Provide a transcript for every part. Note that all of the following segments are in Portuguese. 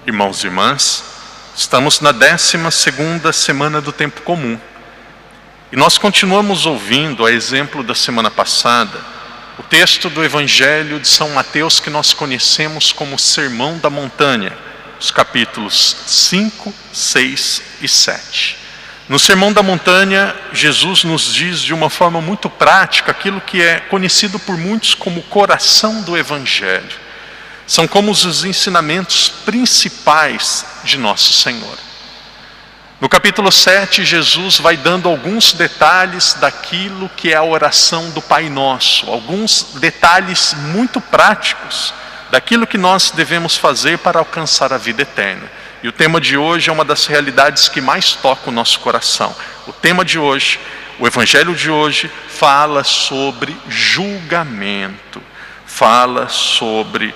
Irmãos e irmãs, estamos na 12ª semana do tempo comum. E nós continuamos ouvindo, a exemplo da semana passada, o texto do Evangelho de São Mateus que nós conhecemos como Sermão da Montanha, os capítulos 5, 6 e 7. No Sermão da Montanha, Jesus nos diz de uma forma muito prática aquilo que é conhecido por muitos como o coração do Evangelho. São como os ensinamentos principais de Nosso Senhor. No capítulo 7, Jesus vai dando alguns detalhes daquilo que é a oração do Pai Nosso, alguns detalhes muito práticos daquilo que nós devemos fazer para alcançar a vida eterna. E o tema de hoje é uma das realidades que mais toca o nosso coração. O tema de hoje, o Evangelho de hoje, fala sobre julgamento, fala sobre,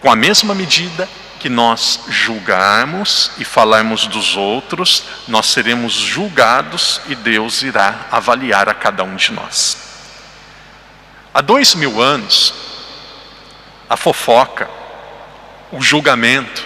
com a mesma medida que nós julgarmos e falarmos dos outros, nós seremos julgados e Deus irá avaliar a cada um de nós. Há 2000 anos, a fofoca, o julgamento,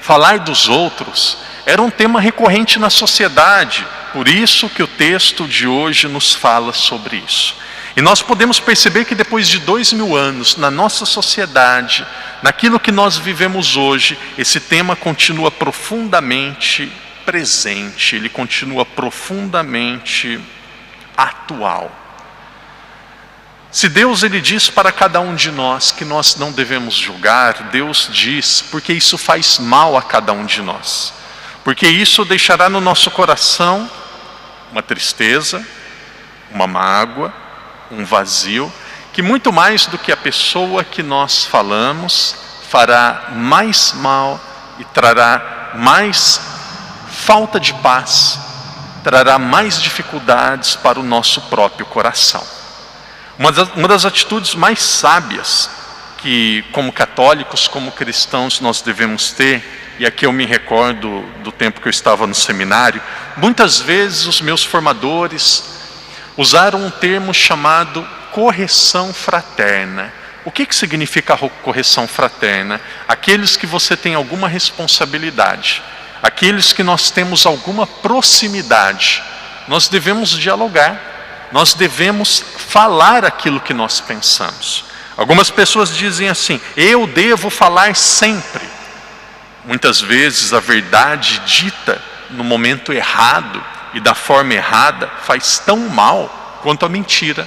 falar dos outros, era um tema recorrente na sociedade. Por isso que o texto de hoje nos fala sobre isso. E nós podemos perceber que depois de 2000 anos, na nossa sociedade, naquilo que nós vivemos hoje, esse tema continua profundamente presente, ele continua profundamente atual. Se Deus ele diz para cada um de nós que nós não devemos julgar, Deus diz porque isso faz mal a cada um de nós. Porque isso deixará no nosso coração uma tristeza, uma mágoa, um vazio, que muito mais do que a pessoa que nós falamos, fará mais mal e trará mais falta de paz, trará mais dificuldades para o nosso próprio coração. Uma das atitudes mais sábias que, como católicos, como cristãos, nós devemos ter, e aqui eu me recordo do tempo que eu estava no seminário, muitas vezes os meus formadores usaram um termo chamado correção fraterna. O que significa correção fraterna? Aqueles que você tem alguma responsabilidade, aqueles que nós temos alguma proximidade, nós devemos dialogar, nós devemos falar aquilo que nós pensamos. Algumas pessoas dizem assim: eu devo falar sempre. Muitas vezes a verdade dita no momento errado e da forma errada faz tão mal quanto a mentira.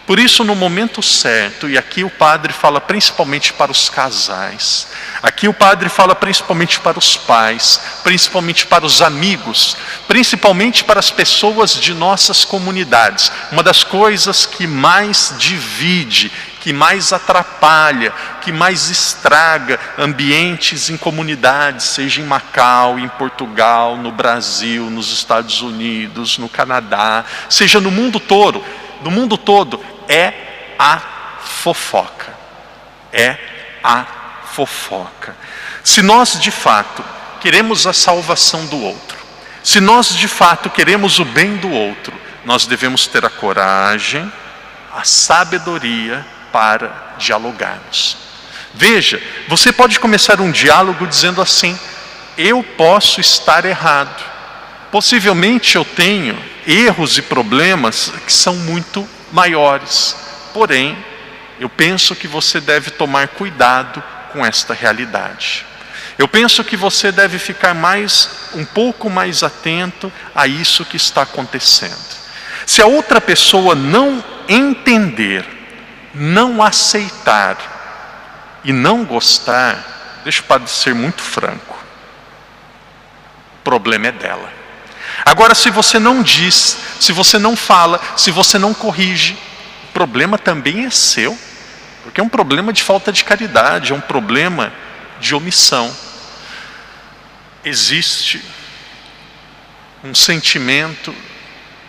Por isso, no momento certo, e aqui o padre fala principalmente para os casais, aqui o padre fala principalmente para os pais, principalmente para os amigos, principalmente para as pessoas de nossas comunidades. Uma das coisas que mais divide, que mais atrapalha, que mais estraga ambientes em comunidades, seja em Macau, em Portugal, no Brasil, nos Estados Unidos, no Canadá, seja no mundo todo, é a fofoca. É a fofoca. Se nós de fato queremos a salvação do outro, se nós de fato queremos o bem do outro, nós devemos ter a coragem, a sabedoria para dialogarmos. Veja, você pode começar um diálogo dizendo assim: eu posso estar errado, possivelmente eu tenho erros e problemas que são muito maiores, porém eu penso que você deve tomar cuidado com esta realidade. Eu penso que você deve ficar um pouco mais atento a isso que está acontecendo. Se a outra pessoa não entender, não aceitar e não gostar, deixa o padre ser muito franco, o problema é dela. Agora, se você não diz, se você não fala, se você não corrige, o problema também é seu, porque é um problema de falta de caridade, é um problema de omissão. Existe um sentimento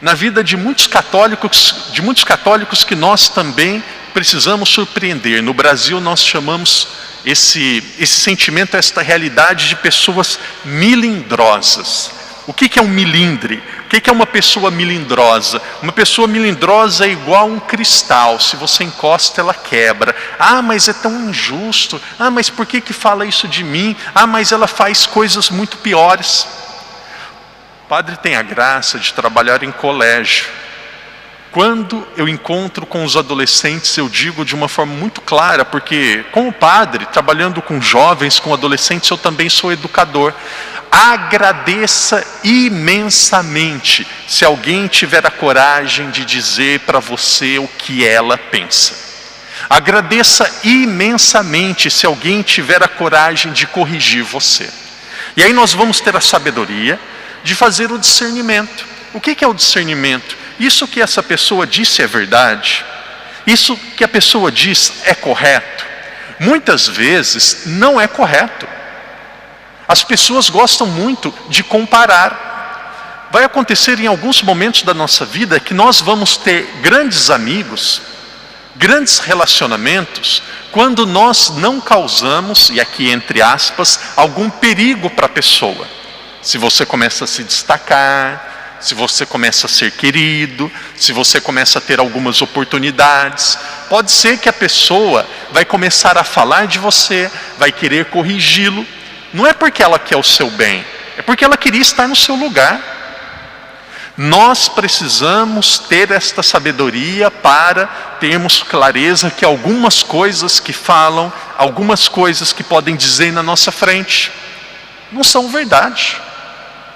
na vida de muitos católicos que nós também precisamos surpreender. No Brasil nós chamamos esse sentimento, esta realidade de pessoas milindrosas. O que é um milindre? que é uma pessoa melindrosa? Uma pessoa melindrosa é igual a um cristal, se você encosta ela quebra. Ah, mas é tão injusto. Ah, mas por que fala isso de mim? Ah, mas ela faz coisas muito piores. O padre tem a graça de trabalhar em colégio. Quando eu encontro com os adolescentes, eu digo de uma forma muito clara, porque como padre, trabalhando com jovens, com adolescentes, eu também sou educador. Agradeça imensamente se alguém tiver a coragem de dizer para você o que ela pensa. Agradeça imensamente se alguém tiver a coragem de corrigir você. E aí nós vamos ter a sabedoria de fazer o discernimento. O que é o discernimento? Isso que essa pessoa disse é verdade? Isso que a pessoa diz é correto? Muitas vezes não é correto. As pessoas gostam muito de comparar. Vai acontecer em alguns momentos da nossa vida que nós vamos ter grandes amigos, grandes relacionamentos, quando nós não causamos, e aqui entre aspas, algum perigo para a pessoa. Se você começa a se destacar, se você começa a ser querido, se você começa a ter algumas oportunidades, pode ser que a pessoa vai começar a falar de você, vai querer corrigi-lo. Não é porque ela quer o seu bem, é porque ela queria estar no seu lugar. Nós precisamos ter esta sabedoria para termos clareza que algumas coisas que falam, algumas coisas que podem dizer na nossa frente, não são verdade.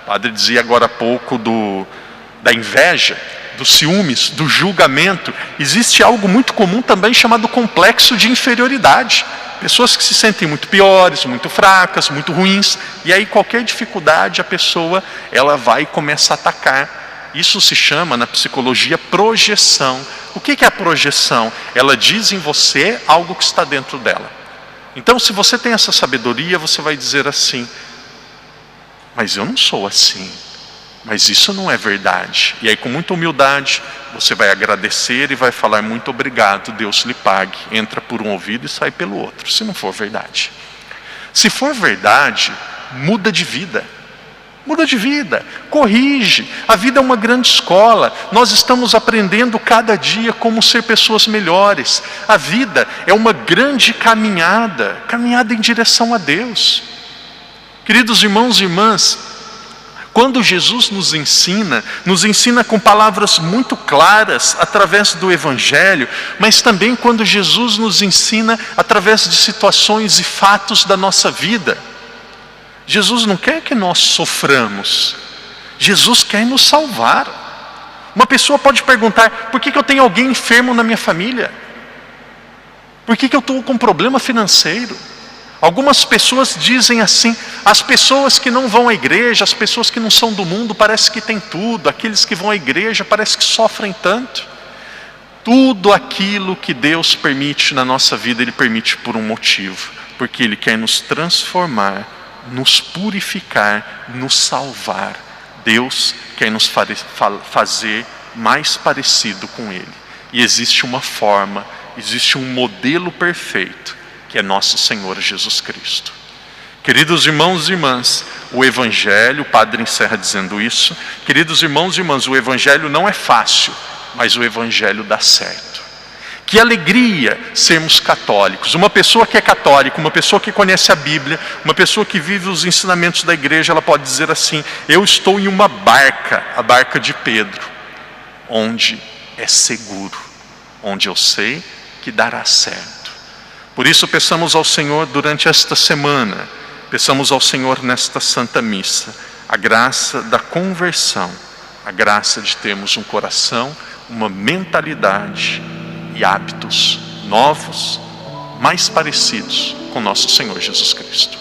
O padre dizia agora há pouco da inveja, dos ciúmes, do julgamento. Existe algo muito comum também chamado complexo de inferioridade. Pessoas que se sentem muito piores, muito fracas, muito ruins. E aí qualquer dificuldade a pessoa ela vai e começa a atacar. Isso se chama na psicologia projeção. O que é a projeção? Ela diz em você algo que está dentro dela. Então se você tem essa sabedoria, você vai dizer assim: mas eu não sou assim, mas isso não é verdade. E aí com muita humildade, você vai agradecer e vai falar: muito obrigado, Deus lhe pague. Entra por um ouvido e sai pelo outro, se não for verdade. Se for verdade, muda de vida. Muda de vida, corrige. A vida é uma grande escola. Nós estamos aprendendo cada dia como ser pessoas melhores. A vida é uma grande caminhada em direção a Deus. Queridos irmãos e irmãs, quando Jesus nos ensina com palavras muito claras através do Evangelho, mas também quando Jesus nos ensina através de situações e fatos da nossa vida. Jesus não quer que nós soframos, Jesus quer nos salvar. Uma pessoa pode perguntar: por que eu tenho alguém enfermo na minha família? Por que eu estou com um problema financeiro? Algumas pessoas dizem assim: as pessoas que não vão à igreja, as pessoas que não são do mundo, parece que têm tudo. Aqueles que vão à igreja parece que sofrem tanto. Tudo aquilo que Deus permite na nossa vida, Ele permite por um motivo. Porque Ele quer nos transformar, nos purificar, nos salvar. Deus quer nos fazer mais parecido com Ele. E existe uma forma, existe um modelo perfeito, que é nosso Senhor Jesus Cristo. Queridos irmãos e irmãs, o Evangelho, o padre encerra dizendo isso. Queridos irmãos e irmãs, o Evangelho não é fácil, mas o Evangelho dá certo. Que alegria sermos católicos. Uma pessoa que é católica, uma pessoa que conhece a Bíblia, uma pessoa que vive os ensinamentos da igreja, ela pode dizer assim: eu estou em uma barca, a barca de Pedro, onde é seguro, onde eu sei que dará certo. Por isso peçamos ao Senhor durante esta semana, peçamos ao Senhor nesta Santa Missa, a graça da conversão, a graça de termos um coração, uma mentalidade e hábitos novos, mais parecidos com nosso Senhor Jesus Cristo.